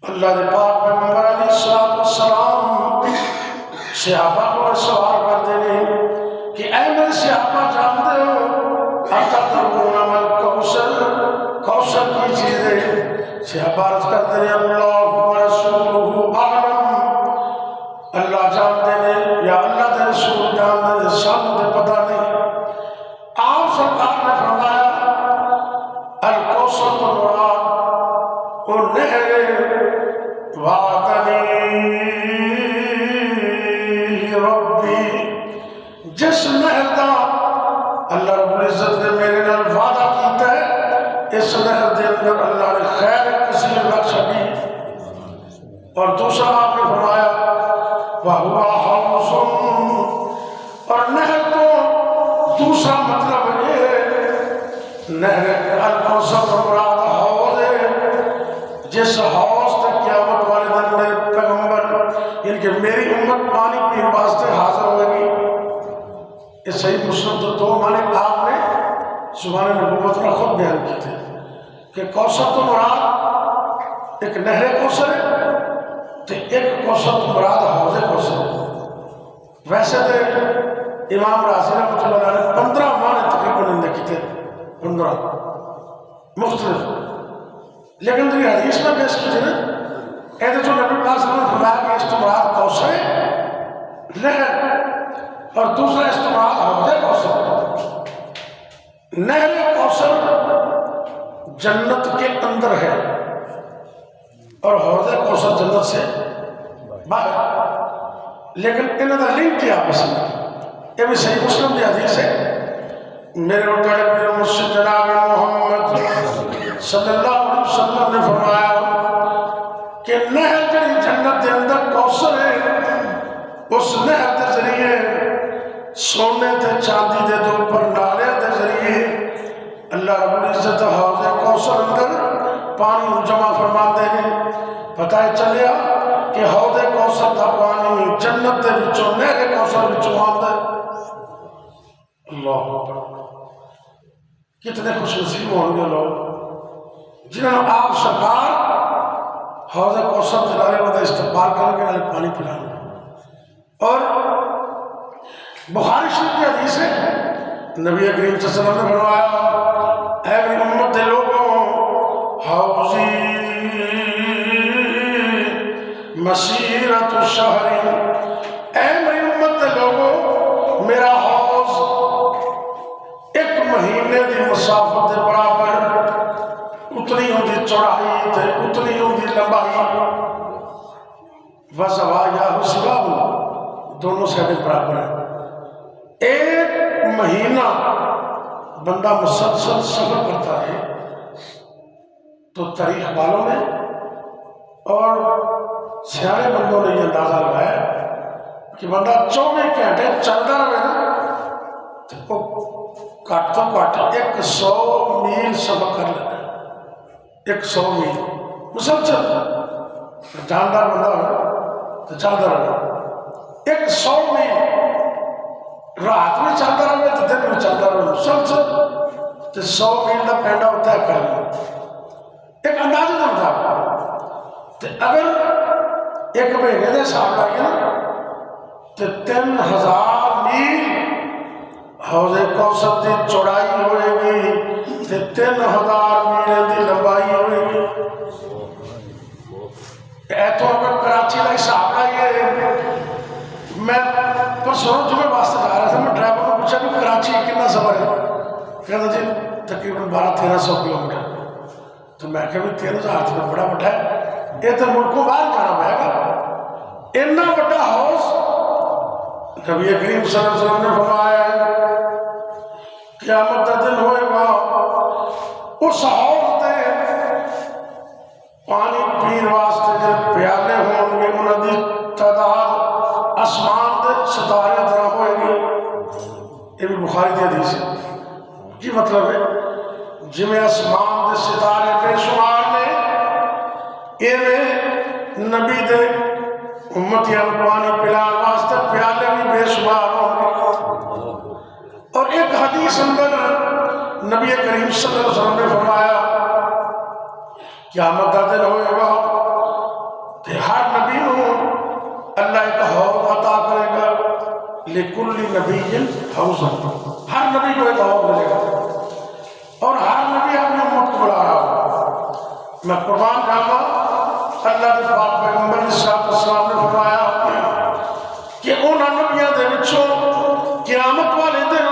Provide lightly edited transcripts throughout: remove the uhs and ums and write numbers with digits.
اللہ کے پاک پیغمبر علیہ السلام صحابہ کو سوال کرتے ہیں کہ اے میرے صحابہ جانتے ہو اتدرون ما الکوثر، کوثر کی چیز ہے؟ صحابہ عرض کرتے ہیں اللہ ورسولہ اعلم، اللہ جانتے ہیں یا اللہ کے رسول جانتے ہیں، سانوں تے پتہ نہیں۔ آپ سرکار نے فرمایا الکوثر تو مراد وہ نہر وعدنی ربی، جس نہر دا اللہ رب العزت نے میرے نال وعدہ کیتا ہے، اس نہر دے اندر اللہ نے خیر کثیر رکھ چھڈی۔ اور دوسرا آپ نے فرمایا وَهُوَ حَوْضٌ، اور نہر کو دوسرا مطلب یہ نہر الکوثر مراد حوض ہے، جس حوض تک قیامت والے دن میں پیغمبر ان کہ میری امت پانی پینے واسطے حاضر ہوئے گی۔ یہ صحیح مسلم تو دو معنی آپ نے زبان نبوت میں خود بیان کی تھے کہ کوثر تو مراد ایک نہر کوثر ہے، تو ایک کوثر تو مراد حوض کوثر ہے۔ ویسے تو امام راضی رحمۃ اللہ علیہ نے 15 معنی تقریباً اندر کی تھے، 15 مختلف، لیکن جو حدیث میں پیش کی تھی نا، ایسے جو نبی پاک صلی اللہ علیہ وسلم نے فرمایا کہ اس تو مراد کوثر ہے نہر، اور دوسرا اس تو مراد حوض کوثر۔ نہر کوثر جنت کے اندر ہے اور حوض کوثر جنت سے باہر، لیکن انہوں نے لنک کیا آپس میں۔ یہ بھی صحیح مسلم کی حدیث ہے، میرے روکڑے پیر مرشد جناب محمد صلی اللہ علیہ وسلم نے فرمایا کہ نہر جڑی جنت کے اندر کوثر ہے، اس نہر کے ذریعے سونے تے چاندی دے دو پر نالے کے ذریعے اللہ رب العزت حوض کوثر اندر پانی جمع فرماتے ہیں۔ پتہ چلیا کہ حوض کوثر کا پانی جنت کے وچوں نہر کوثر وچوں آتا ہے۔ اللہ اکبر، کتنے خوش نصیب ہوں گے لوگ جنہوں نے آپ سرکار حوض کوثر کے نالے میں استقبال کرنے کے نالے پانی پلانا۔ اور بخاری شریف کی حدیث ہے، نبی کریم صلی اللہ علیہ وسلم نے فرمایا اے میری امت کے لوگوں، حوضی مسیرت شہر، اے میری امت کے لوگوں، میرا حوض ایک مہینے دی مسافت کے برابر، اتنی ہوں دی چوڑائی تے اتنی ہوں دی لمبائی، وزوایاہ سباہ، دونوں سیدے برابر ہیں۔ ایک مہینہ بندہ مسلسل سفر کرتا ہے تو تاریخ والوں نے اور سیانے بندوں نے یہ اندازہ لگایا کہ بندہ 24 گھنٹے چلتا رہے نا تو وہ کٹ تو کٹ 100 میل سفر کر لیتا ہے۔ 100 میل مسلسل جاندار بندہ ہو تو چلتا رہے، 100 میل رات میں چلتا رہے تو دن میں چلتا رہے، مسلسل تو 100 میل کا پینڈا ہوتا ہے کر لیں ایک اندازے کا مطابق۔ تو اگر ایک مہینے کے حساب لائیے نا تو 3000 میل حوض کوثر کی چوڑائی ہوئے گی، تو 3000 میل کی لمبائی ہوئے گی۔ ایتھوں اگر کراچی کا حساب لائیے، میں پرسوں جمعے واسطے جا رہا تھا، میں ڈرائیور کو پوچھا کہ کراچی کتنا سفر ہے؟ کہتا جی تقریباً 1200-1300 کلومیٹر۔ تو میں کہا بھی 3000 تو بڑا بڑا ہے، یہ تو ملکوں باہر جانا پڑے گا۔ اتنا بڑا حوض نبی کریم صلی اللہ علیہ وسلم نے فرمایا ہے قیامت کا دن ہوئے گا، اس حوض دے پانی پین واسطے جو پیالے ہوں گے انہوں کی تعداد آسمان دے ستارے طرح ہوئے گی۔ یہ بھی بخاری دی حدیث ہے۔ کی مطلب ہے جی میں آسمان دے ستارے بے شمار نے، یہ نبی دے امتیاں پانی پلان واسطے پیالے بھی بے شمار ہوں گے۔ اور ایک حدیث اندر نبی کریم صلی اللہ علیہ وسلم نے فرمایا قیامت کا دن ہوئے گا، لکل نبی حوض، ہر نبی کو ایک حوض ملے گا اور ہر نبی اپنی امت کو بلا رہا ہوگا۔ میں قربان جاؤں، اللہ کے پاک پیغمبر صلی اللہ علیہ وسلم نے فرمایا کہ انہاں نبیوں دے وچوں قیامت والے دن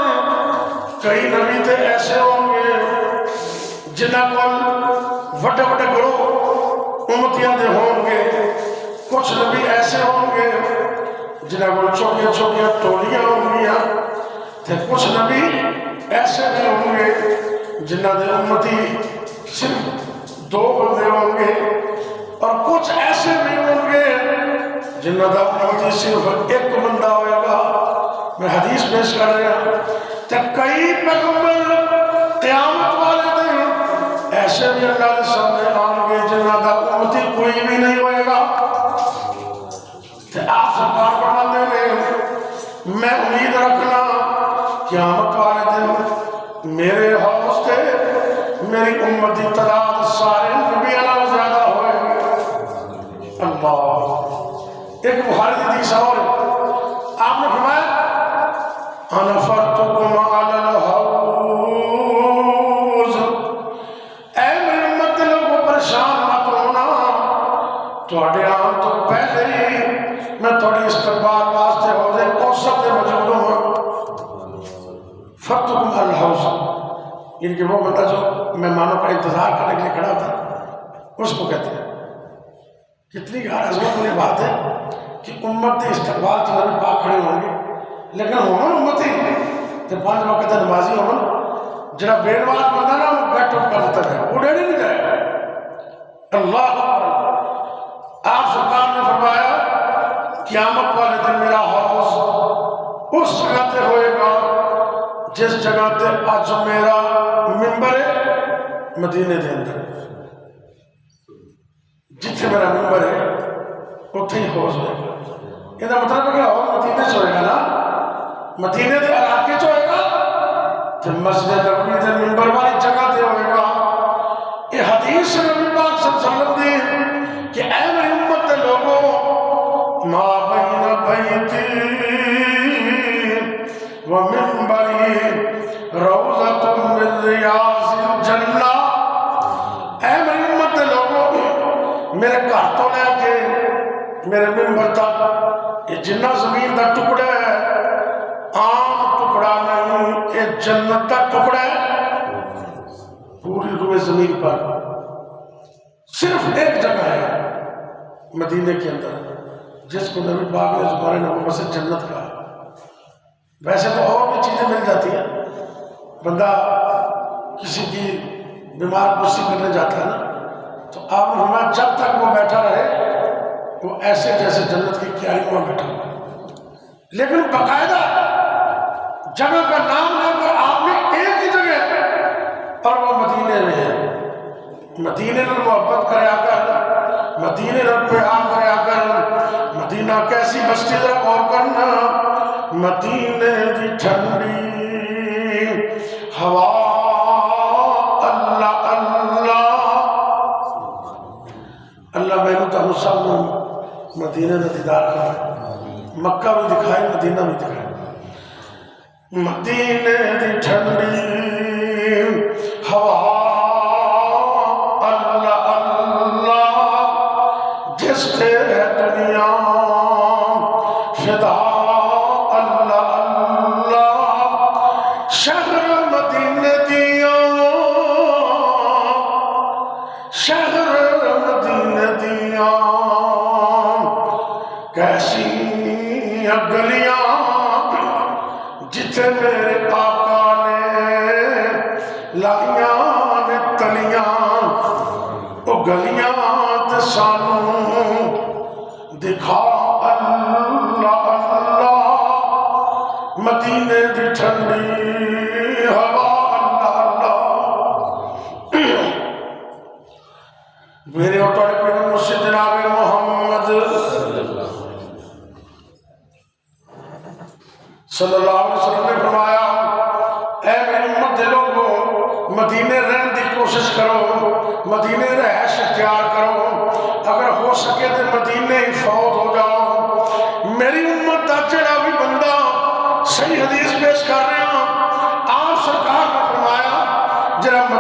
کئی نبی تے ایسے ہوں گے جنہاں کو وڈے وڈے گروہ امتیاں دے ہوں گے، کچھ نبی ایسے ہوں گے جنہاں کو چھوٹیاں چھوٹیاں ٹولیاں ہوں گی، تے کچھ نبی ایسے بھی ہوں گے جنہاں دے امتی صرف 2 بندے ہوں گے، اور کچھ ایسے بھی ہوں گے جنہاں دا امتی صرف 1 بندہ ہوئے گا۔ میں حدیث پیش کر رہا ہوں کہ کئی پیغمبر قیامت والے دن ایسے بھی اللہ کے سامنے آن گے جنہاں دا امتی کوئی بھی نہیں ہوئے گا۔ آپ سرکار فرماتے ہیں میں امید رکھنا قیامت والے دن میرے حوض سے میری امتی تعداد سارے نبی علیہ زیادہ ہوئے گے۔ اللہ، ایک بخاری کی حدیث اور آپ نے فرمایا انا فرتکم علی الحوض، اے میری امت لوگوں پریشان مت ہونا، تواڈے آن تو پہلے ہی میں تھوڑی استقبال واسطے حوض کوثر سے موجود ہوں۔ فرتکم علی الحوض، یعنی کہ وہ بندہ جو مہمانوں کا انتظار کرنے کے لیے کھڑا تھا اس کو کہتے ہیں۔ کتنی عظمت والی بات ہے کہ امت کے استقبال تو نبی پاک کھڑے ہوں گے، لیکن ہوں امتی تے 5 وقت نمازی ہوں، جڑا بے نماز بندہ نا وہ بیٹھ اٹھ کر دیتا ہے، وہ ڈیڑھ نہیں جائے گا۔ اللہ اکبر۔ آپ سرکار نے فرمایا قیامت والے دن میرا حوض اس جگہ تے ہوئے گا جس جگہ تے آج میرا ممبر ہے مدینے دے اندر، جتھے میرا ممبر ہے اتھے ہی حوض ہوئے گا۔ یہ مطلب ہے کہ حوض مدینے سے ہوئے گا نا، مدینے دے علاقے سے ہوئے گا تو مسجد نبوی دے ممبر والی جگہ تے ہوئے گا۔ یہ حدیث نبی پاک صلی اللہ علیہ وسلم دی کہ اے میری امت دے لوگوں، ما بین بیتی و منبری روضۃ من ریاض الجنہ، اے میری امت دے لوگوں، میرے گھر تو لے کے میرے ممبر تک یہ جنہ زمین دا ٹکڑا ہے، عام ٹکڑا نہیں، یہ جنت دا ٹکڑا ہے۔ پوری روئے زمین پر صرف ایک جگہ ہے مدینے کے اندر جس کو نبی پاک نے زبان نبوت سے جنت کہا۔ ویسے تو اور بھی چیزیں مل جاتی ہیں، بندہ کسی کی بیمار پرسی کرنے جاتا ہے نا، تو آپ نے فرمایا جب تک وہ بیٹھا رہے وہ ایسے جیسے جنت کی کیاری میں بیٹھا ہوا ہے، لیکن باقاعدہ جگہ کا نام لے کر آپ نے ایک ہی جگہ، اور وہ مدینے میں ہے۔ مدینے میں محبت کریا کر، مدینے میں پیار کریا کر۔ مدینہ کیسی بستی ذرا غور کرنا، مدینے دی ٹھنڈی ہوا، اللہ اللہ اللہ میں نے تو سب مدینے کا دیدار کرا، مکہ بھی دکھائے مدینہ بھی دکھائے۔ مدینے دی ٹھنڈی ہوا، اللہ اللہ جس سے ہے دنیا فدا، اللہ اللہ شہر مدینے دیا، شہر مدینے دیا کیسی گلیاں جتھے میرے آقا نے لائیاں نے تلیاں، وہ گلیاں تے سانوں دکھا، اللہ اللہ مدینے دی ٹھنڈی ہوا، اللہ اللہ۔ میرے اوٹر پر مسجد جناب محمد صلی اللہ علیہ وسلم نے فرمایا اے میری امت دے لوگوں، مدینے رہن دی کوشش کرو، مدینے رہائش اختیار کرو، اگر ہو سکے تو مدینے ہی فوت ہو جاؤ۔ میری امت دا جڑا بھی بندہ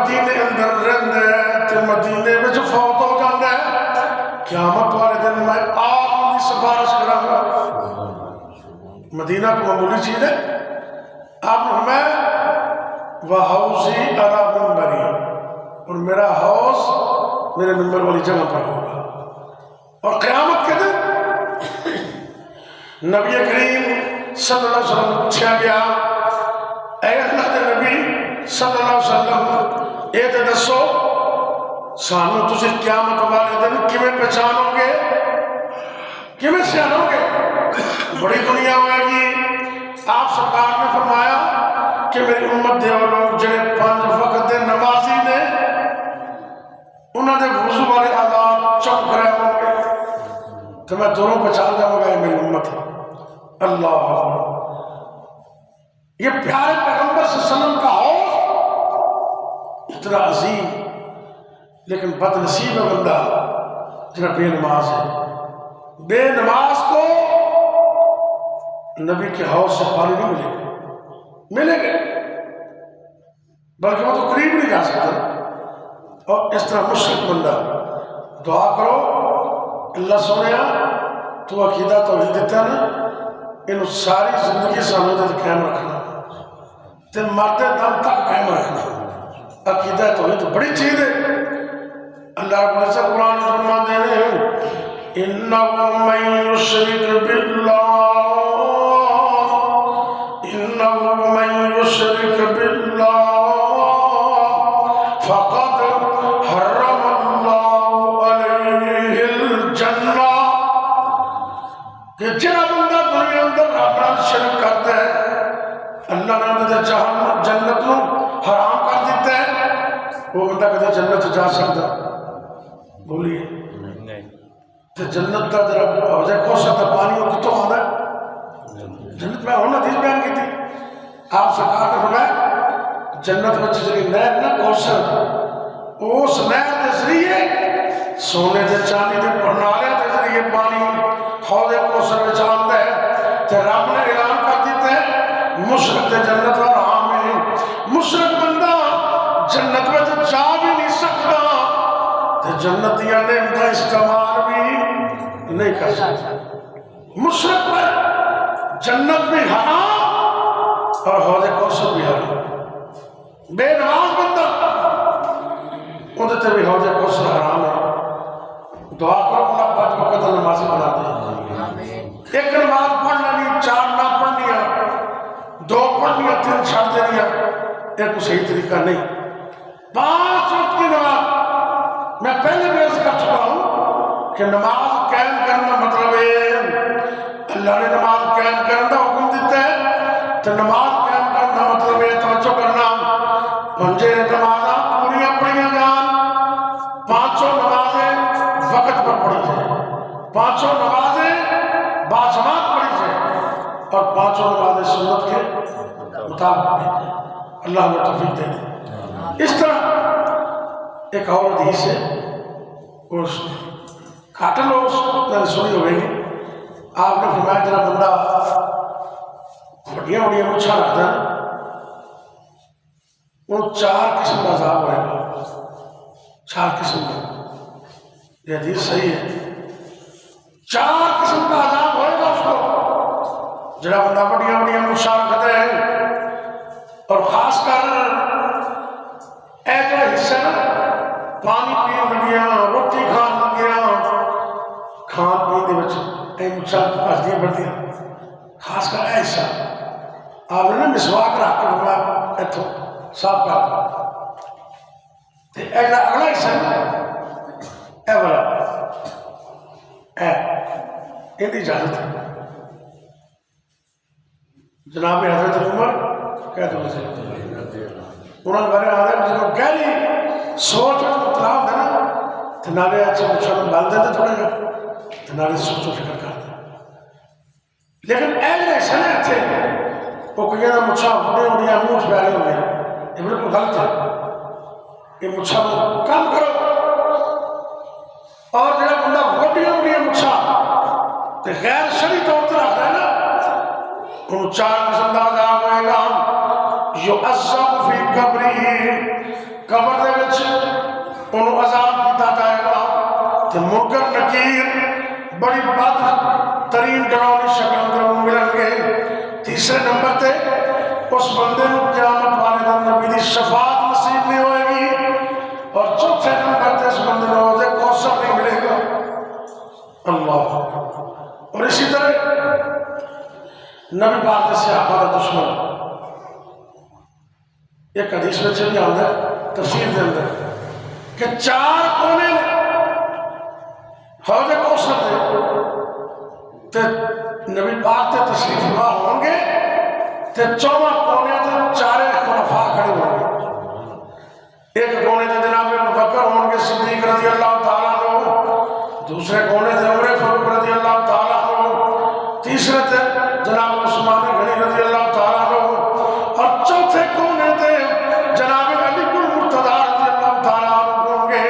مدینے اندر رہندا ہے تے مدینے وچ فوت ہو جاندا ہے، قیامت والے دن میں آپ کی سفارش کراں گا۔ مدینہ کو معمولی چیز ہے، آپ نے ہمیں وحوضی علی منبری، اور میرا حوض میرے منبر والی جگہ پر ہوگا۔ اور قیامت کے دن نبی کریم صلی اللہ علیہ وسلم پوچھا گیا، اے اللہ کے نبی صلی اللہ علیہ وسلم، اے تے دسو سانو تسی قیامت والے دن کیویں پہچانو گے، کیویں سیانو گے؟ بڑی دنیا ہوئے گی۔ آپ سرکار نے فرمایا کہ میری امت دے وہ لوگ جنہیں 5 وقت دے نمازی نے، انہوں نے وضو والے آزاد چمک رہے ہوں گے تو میں دونوں پہچان جاؤں گا، یہ میری امت ہے۔ اللہ اکبر۔ یہ پیارے پیغمبر صلی اللہ علیہ وسلم کا حوض اتنا عظیم، لیکن بد نصیب ہے بندہ جنہیں بے نماز ہے۔ بے نماز کو نبی کے حوض سے پانی نہیں ملے گا، ملے گا بلکہ وہ تو قریب نہیں جا سکتا۔ اور اس طرح مشرک بندہ، دعا کرو اللہ سونیا تو عقیدہ توحید دیتا نا، ان ساری زندگی سانو دے قائم رکھنا تے مرتے دم تک قائم رکھنا۔ عقیدہ توحید بڑی چیز ہے۔ اللہ رب العزت قرآن فرمان دے رہے ہیں، اِنَّهُ مَن يُشْرِكْ بِاللَّهِ إِنَّهُ مَن يُشْرِكْ بِاللَّهِ فَقَدْ حَرَّمَ اللَّهُ عَلَيْهِ الْجَنَّةَ، کہ جنہ بندہ دنیا اندر رب نال شرک کرتا ہے اللہ نے انہیں جنت نو حرام کر دیتا ہے، وہ بندہ کدے جنت جا سکتا؟ بولیے تو جنت کا ذرا حوض کوثر کا پانی وہ کتوں آتا ہے؟ جنت میں ہونا حدیث بیان کی تھی، آپ سرکار نے فرمایا جنت میں جڑی نہر نا کوثر، اس نہر کے ذریعے سونے دے چاندی دے پرنالے کے ذریعے پانی حوض کوثر میں آتا ہے، تو رب نے اعلان کر دیتا ہے مشرک تے جنت حرام ہے۔ مشرک بندہ جنت میں تو جا بھی نہیں سکتا، جنتیاں نعمتیں استعمال بھی نہیں کر سکتا۔ مشرک پر جنت بھی حرام اور حوض کوثر بھی حرام۔ بے نماز بندہ اندر تے بھی حوض کوثر حرام ہے۔ دعا کرو اللہ 5 وقت نمازی بنا دے۔ ایک نماز پڑھنا نہیں، 4 نہ پڑھنیا، 2 پڑھنیا، 3 چھڑ دینیا، ایک کو صحیح طریقہ نہیں۔ 5 وقت کی نماز میں پہلے بھی عرض کر چکا ہوں کہ نماز قائم کرنا مطلب ہے اللہ نے نماز قائم کرنے کا حکم دیتا ہے، تو نماز قائم کرنا مطلب ہے توجہ کرنا، 5 نمازاں پوریاں پڑھیاں جان، 5 نمازیں وقت پر پڑھی جائیں، 5 نمازیں باجماعت پڑھی جائیں، اور 5 نمازیں سنت کے مطابق پڑھی جائیں۔ اللہ ہمیں توفیق دے دے۔ اس طرح ایک اور حدیث ہے، اس کاٹل اس نے سنی ہوئے گی، آپ نے فرمایا جنہ بندہ بڑیاں بڑیاں مچھا رکھتا ہے وہ 4 قسم کا عذاب ہوئے گا، 4 قسم کا، یہ حدیث صحیح ہے۔ 4 قسم کا عذاب ہوئے گا اس کو جنہ بندہ بڑیاں بڑیاں مچھا رکھتا ہے، اور خاص کر اے جو حصہ نا پانی پین لگیا، روٹی کھان لگیا، کھان پین دے بچ اے مچھا پھسدیاں پھردیاں، خاص کر اے حصہ آپ نے نا مسواک رکھ کر بڑا ایتھوں صاف کر تے اے جڑا اگلا حصہ نا اے والا اے یہ اجازت ہے۔ جناب حضرت عمر کہتے ہیں انہوں نے بارے آدھے جب گہری سوچ مطلع ہوتا نا تو نالے اچھے مچھا ڈال دیتے تھوڑے جا تو نالے سوچ و فکر کرتے، لیکن اے جڑے حصہ نا اتھے وہ کہیں نہ مچھا بڑے ہوڑیاں منہ پیارے ہو گئے، یہ بالکل غلط ہے۔ یہ مچھا کم کرو، اور جڑا بندہ بڑیاں مچھا تو غیر شرعی طور پر رکھتا ہے نا، ان 4 قسم کا عذاب ہوئے گا۔ یعذب فی قبرہ، قبر انہوں عذاب کیتا جائے گا کہ منکر نکیر بڑی بد ترین ڈراؤنی شکل اندر ملیں گے۔ تیسرے نمبر تے اس بندے کو قیامت والے دن نبی دی شفاعت نصیب نہیں ہوئے گی، اور چوتھے نمبر تے اس بندے کو حوض کوثر نہیں ملے گا۔ اللہ اور اسی طرح نبی پاک سے صحابہ دا دشمن ایک حدیث میں چلی آتا ہے تفسیر دے اندر کہ 4 کونے نے حوض کوثر دے تے نبی پاک تے تشریف فرما ہوں گے تے 4 کونے تے 4 خلفاء کھڑے ہوں گے۔ ایک کونے تے جناب ابوبکر ہوں گے صدیق رضی اللہ تعالیٰ عنہ، دوسرے کونے تے عمر فاروق رضی اللہ تعالیٰ عنہ، تیسرے تے جناب عثمان غنی رضی اللہ تعالیٰ عنہ، اور چوتھے کونے تے جناب علی المرتضی رضی اللہ تعالیٰ عنہ ہوں گے۔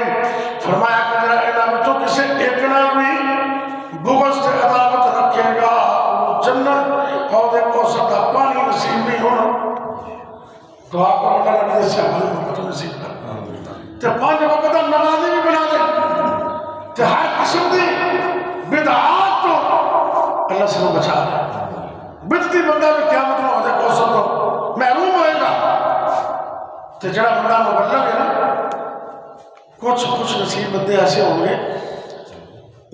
فرمایا کہ ذرا انہاں وچوں کسے ایک نال بھی بغض تے عداوت رکھے گا وہ جنت حوض کوثر دا پانی نصیب نہیں ہونا۔ دعا کرو اللہ نبی سے ہماری محبت نصیب کر تے 5 وقت دا نمازی بھی بنا دے تے ہر قسم دی بدعات تو اللہ سے بچا دے۔ بدعتی بندہ بھی قیامت میں حوض کوثر تو محروم ہوئے گا، تے جڑا بندہ مبلغ ہے نا، کچھ نصیب بندے ایسے ہوں گے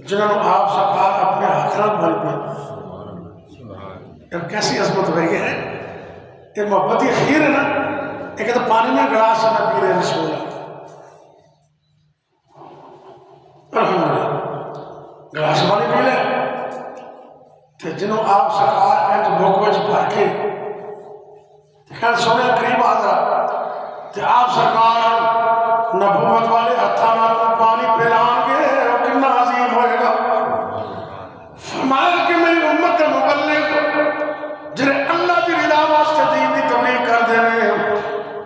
جنہوں نے آپ سرکار اپنے ہاتھ نال بھر پہ کیسی عظمت ہوئی ہے۔ یہ محبت یہ خیر ہے نا، ایک تو پانی میں گلاس میں پی رہے بسم اللہ الحمدللہ گلاس پانی پی لے، تے جنہوں آپ سرکار انج بھوک وچ بھر کے خیر سونے قریب آ رہا تے آپ سرکار نبوت والے ہتھاں نال پانی پلان کے کتنا عظیم ہوئے گا۔ فرمایا کہ میری امت کے مبلغ جنہیں اللہ کی رضا واسطے دین دی تبلیغ کر دینے،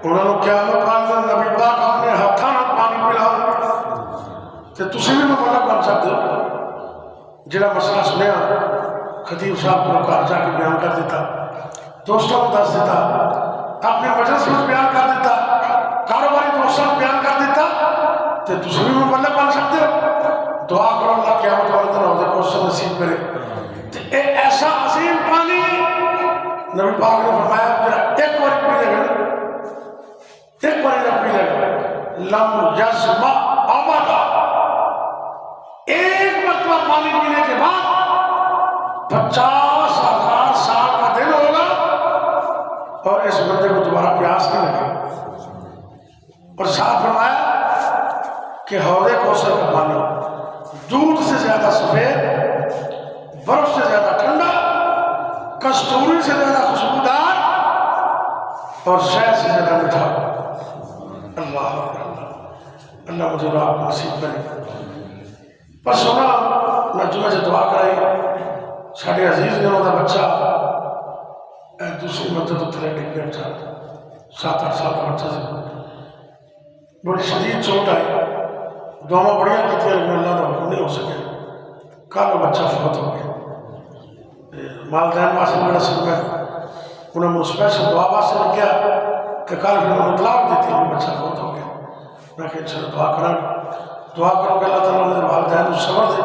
انہوں نے قیامت والے دن نبی پاک اپنے ہتھاں نال پانی پلان تے تسی بھی مبلغ بن سکتے ہو۔ جڑا مسئلہ سنیا خطیب صاحب کو گھر جا کے بیان کر دیتا، دوستوں کو دس دیتا، اپنے مجلس میں بیان کر دیتا، کاروباری دوستوں کو بیان کر دیتا، تے تسی بھی مبلغ بن سکتے ہو۔ دعا کرو اللہ قیامت والے دن حوض کوثر نصیب کرے۔ تے ایسا عظیم پانی نبی پاک نے فرمایا ایک بار پی لے گا، ایک بار جب پی لے گا لم یظمأ ابدا، ایک مرتبہ پانی پینے کے بعد 50,000 سال کا دن ہوگا اور اس بندے کو دوبارہ پیاس نہیں لگے۔ اور ساتھ فرمایا کہ حوض کوثر کا پانی دودھ سے زیادہ سفید، برف سے زیادہ ٹھنڈا، کستوری سے زیادہ خوشبودار اور شہد سے زیادہ میٹھا۔ اللہ اللہ اللہ مجھے اور آپ کو نصیب کرے۔ پر سونا میں جمعہ سے دعا کرائی ساڑھے عزیز نے انہوں بچہ دوسری مدد اترے ڈگ گیا بچہ 7-8 سال کا بچہ سے بڑی شدید چوٹ آئی، دعا بڑھیا کی تھی لیکن اللہ کا حکم نہیں ہو سکے، کل وہ بچہ فوت ہو گیا۔ والدین واسطے میرا سر میں انہوں نے اسپیشل دعا واسطے نے کیا کہ کل پھر انہوں نے اطلاع دیتی ہے بچہ فوت ہو گیا۔ میں کہ چلو دعا کریں دعا کرو کہ اللہ تعالیٰ نے والدین کو صبر دے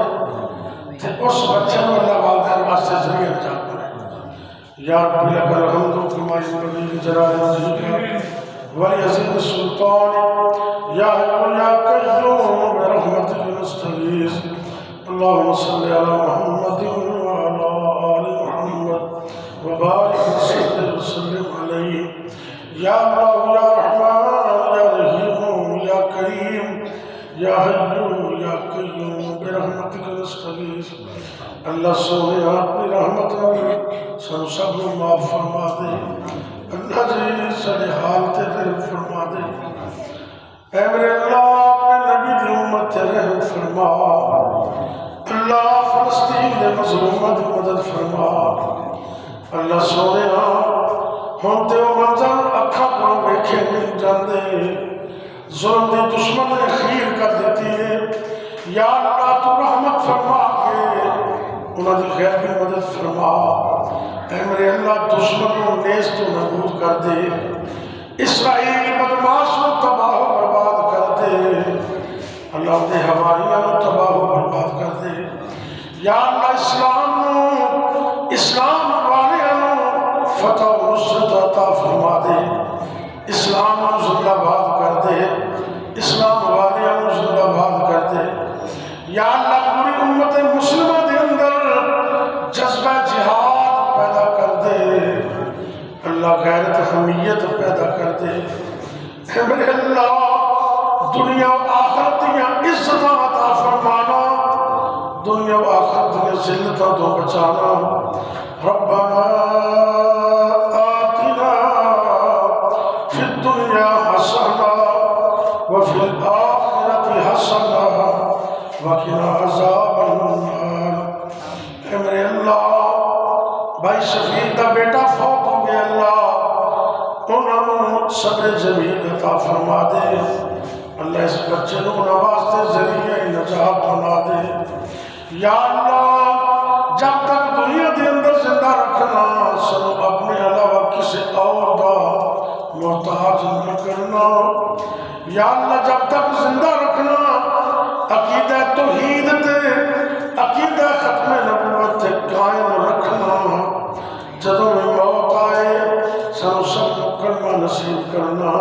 تے اس بچے کو اللہ والدین واسطے ذریعہ نجات بنائے۔ یا رب لک الحمد کما ينبغي لجلال وجهك ولعظیم سلطانك یا حی یا قیوم برحمتک نستغیث اللهم صل علی محمد وعلى آل محمد وبارك وسلم علیہ یا اللہ یا رحمان یا رحیم یا کریم یا حی یا قیوم برحمتک نستغیث۔ اللہ سونے اپنی رحمت میں سن سب کو معاف فرما دے، اللہ جی سارے حال تے رحم فرما دے۔ اے میرے اللہ اپنے نبی دی امت تے رحم فرما، اللہ فلسطین دے مظلومہ دی مدد فرما۔ اللہ سونے ہم تے وہ منظر اکھا کو ویکھے نہیں جاندے، ظلم دی دشمن نے خیر کر دیتی ہے۔ یا اللہ تو رحمت فرما کے انہوں نے غیر کی مدد فرما۔ اے میرے اللہ دشمن کو نیست و نابود کر دے، اسرائیل بدماش و تباہ و برباد کر اللہ دے ہماریاں تباہ و برباد کر دے یا اللہ اسلام والیاں فتح و نصرت عطا فرما دے اسلام زندہ باد کر دے اسلام والیاں زندہ باد کر دے یا اللہ پوری امت مسلمہ دے اندر جذبہ جہاد پیدا کر دے اللہ غیرت حمیت پیدا کر دے اے میرے اللہ دنیا و آخرت دیا عزت عطا فرمانا دنیا و آخرت دیا ذلتوں تو بچانا ربنا آتنا فی الدنیا حسنہ وفی الآخرت حسنہ وقنا عذاب النار اے میرے اللہ بھائی شفیق دا بیٹا فوت ہو گیا اللہ انہوں صبر جمیل عطا فرما دے اللہ اس بچے نو نواستے ذریعہ نجات بنا دے یا اللہ جب تک دنیا دے اندر زندہ رکھنا سنو اپنے علاوہ کسی اور دا محتاج نہ کرنا یا اللہ جب تک زندہ رکھنا عقیدہ توحید تے عقیدہ ختم نبوت تے قائم رکھنا جدوں میں موت آئے سنو سب کو کلمہ نصیب کرنا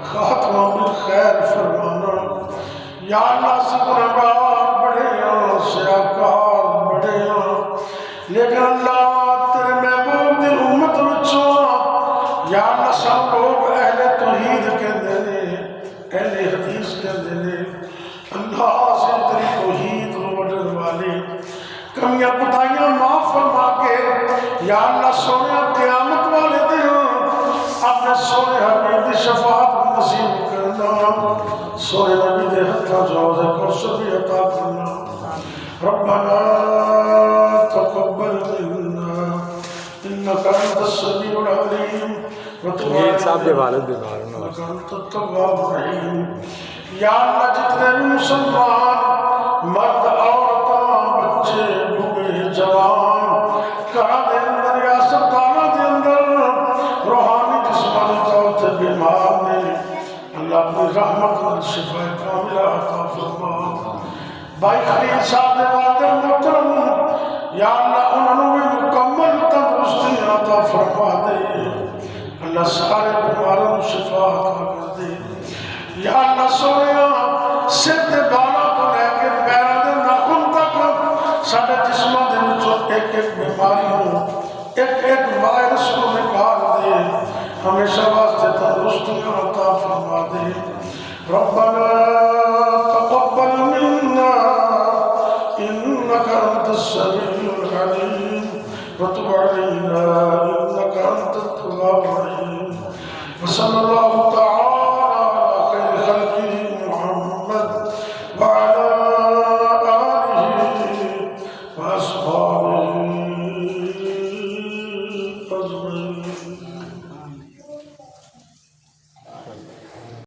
خاتمہ بالخیر فرمانا یا اللہ سے گناہگار بڑے ہیں سیاکار بڑے ہیں لیکن اللہ تیرے محبوب دی امت وچوں یا اللہ سب لوگ اہل توحید کے دینے اہل حدیث کے دینے اللہ سے تیری توحید وڈن والی کمیاں کوتاہیاں معاف فرما کے یا اللہ سونے قیامت والے دن اپنے سونے حبیب دی شفاعت نصیب کرنا سونے نبی دے ہتھاں جوز کرسر بھی عطا کرنا ربنا تقبل منا انك انت السميع العليم وتب علينا انك انت التواب الرحيم یا اللہ جتنے بھی مسلمان مرد عورتاں بچے بوڑھے جوان گھراں دے اندر یا سپتالاں دے اندر روحانی جسمانی طور تے بیمار نے اللہ اپنی رحمت اور شفا کاملہ عطا فرما بھائی خلیل صاحب دے والد محترم یا اللہ انہوں نے مکمل تندرستی عطا فرما دے اللہ سارے بیماروں شفا عطا کر دے یا اللہ سونیا سر دے بالا تو لے کے پیروں دے ناخن تک سارے جسموں دے وچوں ایک ایک بیماری ہو ایک ایک وائرس کو نکال دے ہمیشہ واسطے تندرستی عطا فرما دے ربنا